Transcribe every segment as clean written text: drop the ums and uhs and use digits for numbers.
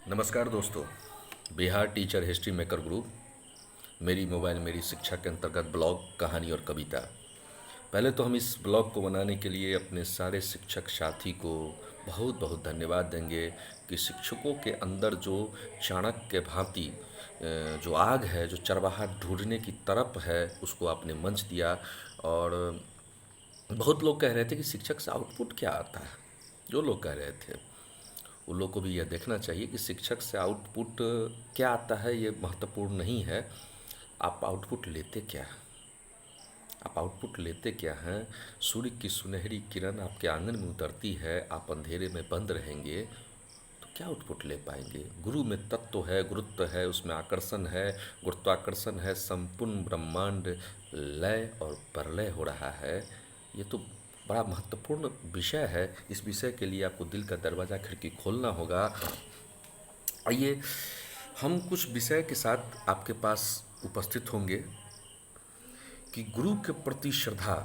नमस्कार दोस्तों। Bihar teacher history maker group मेरी मोबाइल मेरी शिक्षा के अंतर्गत ब्लॉग कहानी और कविता। पहले तो हम इस ब्लॉग को बनाने के लिए अपने सारे शिक्षक साथी को बहुत बहुत धन्यवाद देंगे कि शिक्षकों के अंदर जो चाणक्य के भांति जो आग है, जो चरवाहा ढूंढने की तरफ है, उसको आपने मंच दिया। और बहुत लोग कह रहे थे कि शिक्षक से आउटपुट क्या आता है। जो लोग कह रहे थे उन लोग को भी यह देखना चाहिए कि शिक्षक से आउटपुट क्या आता है, ये महत्वपूर्ण नहीं है। आप आउटपुट लेते क्या हैं? आप आउटपुट लेते क्या हैं? सूर्य की सुनहरी किरण आपके आंगन में उतरती है, आप अंधेरे में बंद रहेंगे तो क्या आउटपुट ले पाएंगे? गुरु में तत्व है, गुरुत्व है, उसमें आकर्षण है, गुरुत्वाकर्षण है, संपूर्ण ब्रह्मांड लय और प्रलय हो रहा है। ये तो बड़ा महत्वपूर्ण विषय है। इस विषय के लिए आपको दिल का दरवाज़ा खिड़की खोलना होगा। आइए हम कुछ विषय के साथ आपके पास उपस्थित होंगे कि गुरु के प्रति श्रद्धा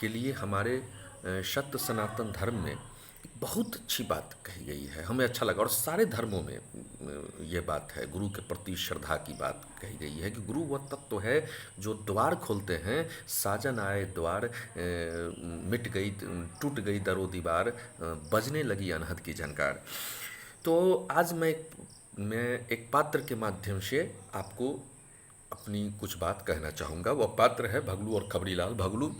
के लिए हमारे सत्य सनातन धर्म में एक बहुत अच्छी बात कही गई है, हमें अच्छा लगा। और सारे धर्मों में ये बात है, गुरु के प्रति श्रद्धा की बात कही गई है कि गुरु वह तत्व है जो द्वार खोलते हैं। साजन आए द्वार, मिट गई, टूट गई दरो दीवार, बजने लगी अनहद की झनकार। तो आज मैं एक पात्र के माध्यम से आपको अपनी कुछ बात कहना चाहूँगा। वह पात्र है भगलू और खबरीलाल। भगलू,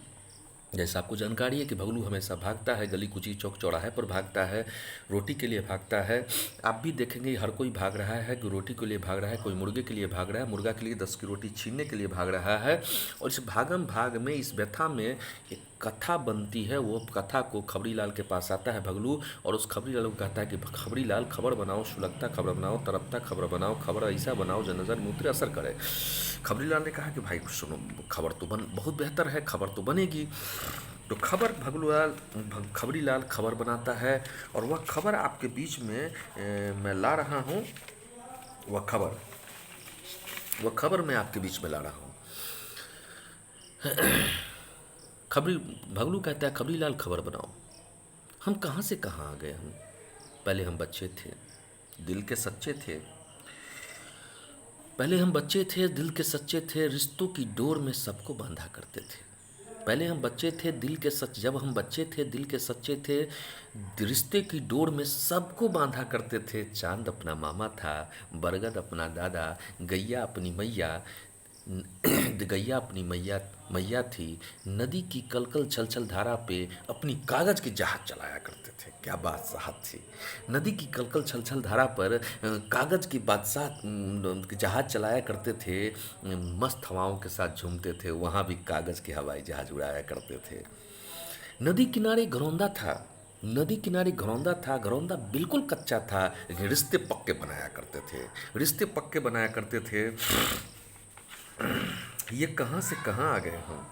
जैसा आपको जानकारी है कि भगलू हमेशा भागता है, गली कुची चौक चौराहे पर भागता है, रोटी के लिए भागता है। आप भी देखेंगे हर कोई भाग रहा है, कि रोटी के लिए भाग रहा है, कोई मुर्गे के लिए भाग रहा है, मुर्गा के लिए 10 की रोटी छीनने के लिए भाग रहा है। और इस भागम भाग में, इस व्यथा में एक कथा बनती है। वो कथा को खबरीलाल के पास आता है भगलू, और उस खबरीलाल को कहता है कि खबरीलाल खबर बनाओ, सुलगता खबर बनाओ, तरपता खबर बनाओ, खबर ऐसा बनाओ जो नज़र मूत्र असर करे। खबरीलाल ने कहा कि भाई सुनो, खबर तो बहुत बेहतर है, खबर तो बनेगी। तो खबरीलाल खबर बनाता है, और वह खबर आपके बीच में मैं ला रहा हूँ। वह खबर मैं आपके बीच में ला रहा हूँ। खबरी भगलू कहता है खबरीलाल खबर बनाओ। हम कहाँ से कहाँ आ गए हम। पहले हम बच्चे थे, दिल के सच्चे थे। पहले हम बच्चे थे, दिल के सच्चे थे, रिश्तों की डोर में सबको बांधा करते थे। पहले हम बच्चे थे, दिल के सच जब हम बच्चे थे, दिल के सच्चे थे, रिश्ते की डोर में सबको बांधा करते थे। चांद अपना मामा था, बरगद अपना दादा, गैया अपनी मैया, गैया अपनी मैया मैया थी। नदी की कलकल छलछल धारा पे अपनी कागज की जहाज चलाया करते थे। क्या बादशाह थी। नदी की कलकल छलछल धारा पर कागज की जहाज चलाया करते थे। मस्त हवाओं के साथ झूमते थे, वहाँ भी कागज के हवाई जहाज उड़ाया करते थे। नदी किनारे घरौंदा था, नदी किनारे घरौंदा था, घरौंदा बिल्कुल कच्चा था, लेकिन रिश्ते पक्के बनाया करते थे, रिश्ते पक्के बनाया करते थे। ये कहाँ से कहाँ आ गए हम,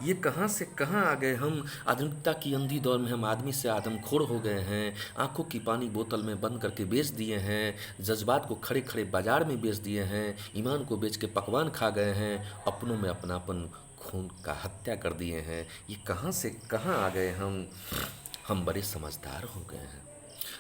ये कहाँ से कहाँ आ गए हम। आधुनिकता की अंधी दौर में हम आदमी से आदमखोर हो गए हैं। आंखों की पानी बोतल में बंद करके बेच दिए हैं, जज्बात को खड़े खड़े बाजार में बेच दिए हैं, ईमान को बेच के पकवान खा गए हैं, अपनों में अपनापन खून का हत्या कर दिए हैं। ये कहाँ से कहाँ आ गए हम बड़े समझदार हो गए हैं,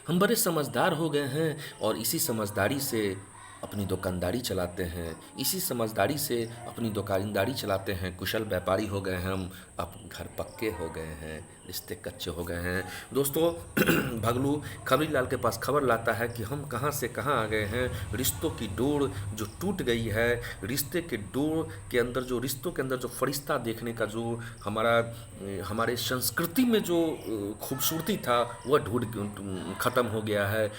हम बड़े समझदार हो गए हैं, और इसी समझदारी से अपनी दुकानदारी चलाते हैं, इसी समझदारी से अपनी दुकानदारी चलाते हैं। कुशल व्यापारी हो गए हैं हम, अब घर पक्के हो गए हैं, रिश्ते कच्चे हो गए हैं। दोस्तों, भगलू खबरीलाल के पास खबर लाता है कि हम कहाँ से कहाँ आ गए हैं। रिश्तों की डोर जो टूट गई है, रिश्ते के डोर के अंदर जो, रिश्तों के अंदर जो फरिश्ता देखने का जो हमारे संस्कृति में जो खूबसूरती था, वह ढूंढ खत्म हो गया है।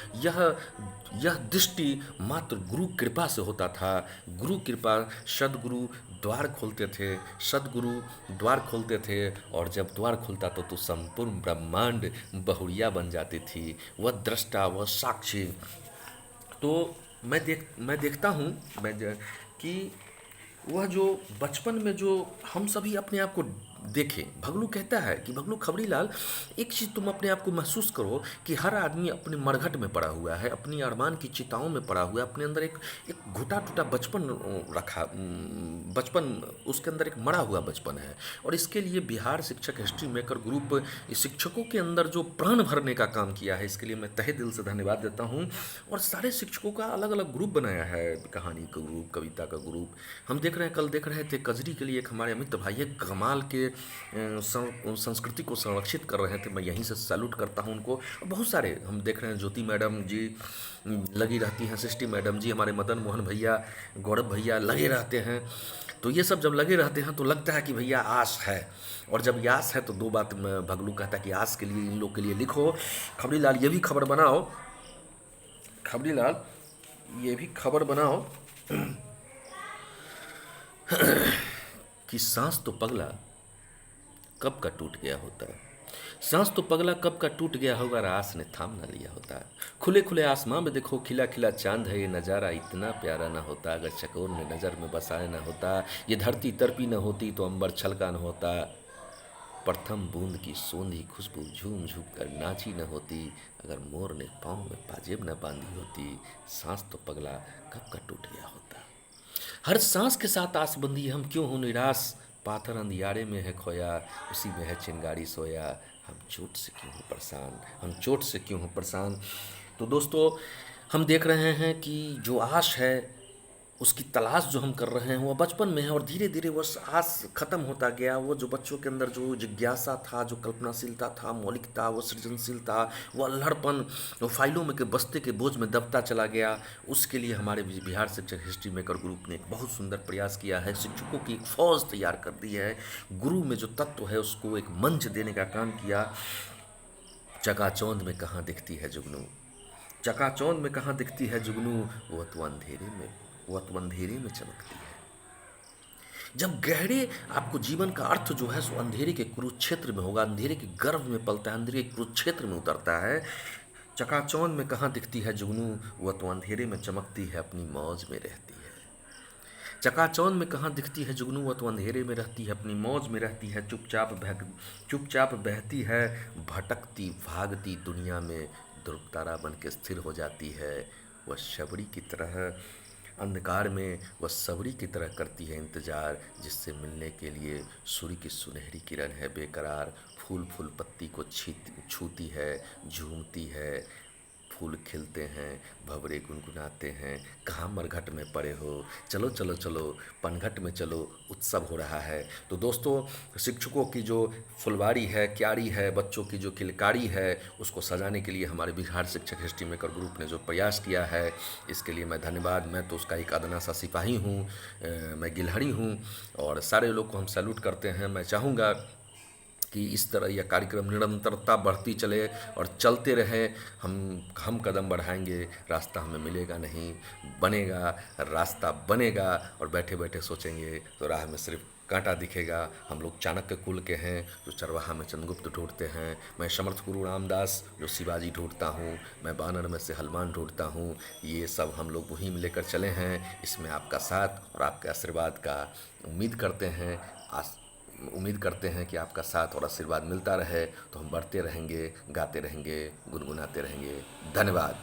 यह दृष्टि मात्र गुरु कृपा से होता था। गुरु कृपा, सदगुरु द्वार खोलते थे, सदगुरु द्वार खोलते थे, और जब द्वार खुलता तो संपूर्ण ब्रह्मांड बहुरिया बन जाती थी। वह दृष्टा, वह साक्षी। तो मैं देखता हूँ कि वह जो बचपन में जो हम सभी अपने आप को देखें, भगलू कहता है कि भगलू खबरीलाल, एक चीज़ तुम अपने आप को महसूस करो कि हर आदमी अपने मरघट में पड़ा हुआ है, अपनी अरमान की चिताओं में पड़ा हुआ है, अपने अंदर एक एक घुटा-टूटा बचपन रखा, बचपन उसके अंदर एक मरा हुआ बचपन है। और इसके लिए बिहार शिक्षक हिस्ट्री मेकर ग्रुप इस शिक्षकों के अंदर जो प्राण भरने का काम किया है, इसके लिए मैं तहे दिल से धन्यवाद देता हूँ। और सारे शिक्षकों का अलग-अलग ग्रुप बनाया है, कहानी का ग्रुप, कविता का ग्रुप। हम देख रहे हैं, कल देख रहे थे कजरी के लिए एक हमारे अमित भाई एक कमाल के संस्कृति को संरक्षित कर रहे थे, मैं यहीं से सैल्यूट करता हूँ उनको। और बहुत सारे हम देख रहे हैं, ज्योति मैडम जी लगी रहती हैं, सृष्टि मैडम जी, हमारे मदन मोहन भैया, गौरव भैया लगे रहते हैं। तो ये सब जब लगे रहते हैं तो लगता है कि भैया आस है। और जब ये आस है तो दो बात में भगलू कहता है कि आस के लिए इन लोग के लिए लिखो। खबरीलाल ये भी खबर बनाओ, खबरीलाल ये भी खबर बनाओ कि सांस तो पगला कब का टूट गया होता है, सांस तो पगला कब का टूट गया होगा, रास ने थाम ना लिया होता। खुले खुले आसमां में देखो खिला खिला चांद है, ये नज़ारा इतना प्यारा ना होता अगर चकोर ने नज़र में बसाया ना होता। ये धरती तड़पी न होती तो अंबर छलका न होता, प्रथम बूंद की सोंधी खुशबू झूम झूम कर नाची न होती, अगर मोर ने पाँव में पाजेब न बांधी होती। सांस तो पगला कब का टूट गया होता। हर सांस के साथ आसबंदी, हम क्यों हो निराश, पाथर अंधियारे में है खोया, उसी में है चिंगारी सोया। हम चोट से क्यों हो परेशान, हम चोट से क्यों हो परेशान। तो दोस्तों, हम देख रहे हैं कि जो आश है उसकी तलाश जो हम कर रहे हैं वो बचपन में है, और धीरे धीरे वो आस खत्म होता गया। वो जो बच्चों के अंदर जो जिज्ञासा था, जो कल्पनाशीलता था, मौलिकता, वो सृजनशीलता, वो अल्हड़पन, वो फाइलों में के बस्ते के बोझ में दबता चला गया। उसके लिए हमारे बिहार शिक्षक हिस्ट्री मेकर ग्रुप ने एक बहुत सुंदर प्रयास किया है, शिक्षकों की एक फौज तैयार कर दी है। गुरु में जो तत्व है उसको एक मंच देने का काम किया। चकाचौंध में कहाँ दिखती है जुगनू, चकाचौंध में कहाँ दिखती है जुगनू, वो तो अंधेरे में, वो तो अंधेरे में चमकती है। जब गहरे आपको जीवन का अर्थ जो है सो अंधेरे के कुरुक्षेत्र में होगा, अंधेरे के गर्भ में पलता है, अंधेरे के कुरुक्षेत्र में उतरता है। चकाचौंध में कहाँ दिखती है जुगनू, वह तो अंधेरे में चमकती है, अपनी मौज में रहती है। चकाचौंध में कहाँ दिखती है जुगनू, वह तो अंधेरे में रहती है, अपनी मौज में रहती है। चुपचाप बहती है, भटकती भागती दुनिया में ध्रुव तारा बन के स्थिर हो जाती है। वह शबरी की तरह अंधकार में, वह सबरी की तरह करती है इंतज़ार, जिससे मिलने के लिए सूर्य की सुनहरी किरण है बेकरार। फूल फूल पत्ती को छूती है, झूमती है, फूल खिलते हैं, भंवरे गुनगुनाते हैं। कहाँ मरघट में पड़े हो, चलो चलो चलो पनघट में चलो, उत्सव हो रहा है। तो दोस्तों, शिक्षकों की जो फुलवारी है, क्यारी है, बच्चों की जो किलकारी है, उसको सजाने के लिए हमारे बिहार शिक्षक हिस्ट्री मेकर ग्रुप ने जो प्रयास किया है, इसके लिए मैं धन्यवाद। मैं तो उसका एक अदना सा सिपाही हूँ, मैं गिलहरी हूँ, और सारे लोग को हम सैल्यूट करते हैं। मैं चाहूँगा कि इस तरह यह कार्यक्रम निरंतरता बढ़ती चले और चलते रहे। हम कदम बढ़ाएंगे, रास्ता हमें मिलेगा नहीं, बनेगा, रास्ता बनेगा। और बैठे बैठे सोचेंगे तो राह में सिर्फ कांटा दिखेगा। हम लोग चाणक्य कुल के हैं जो चरवाहा में चंद्रगुप्त ढूंढते हैं, मैं समर्थ गुरु रामदास जो शिवाजी ढूंढता हूँ, मैं बानर में से हनुमान ढूंढता हूँ। ये सब हम लोग मुहिम लेकर चले हैं, इसमें आपका साथ और आपके आशीर्वाद का उम्मीद करते हैं कि आपका साथ और आशीर्वाद मिलता रहे। तो हम बढ़ते रहेंगे, गाते रहेंगे, गुनगुनाते रहेंगे। धन्यवाद।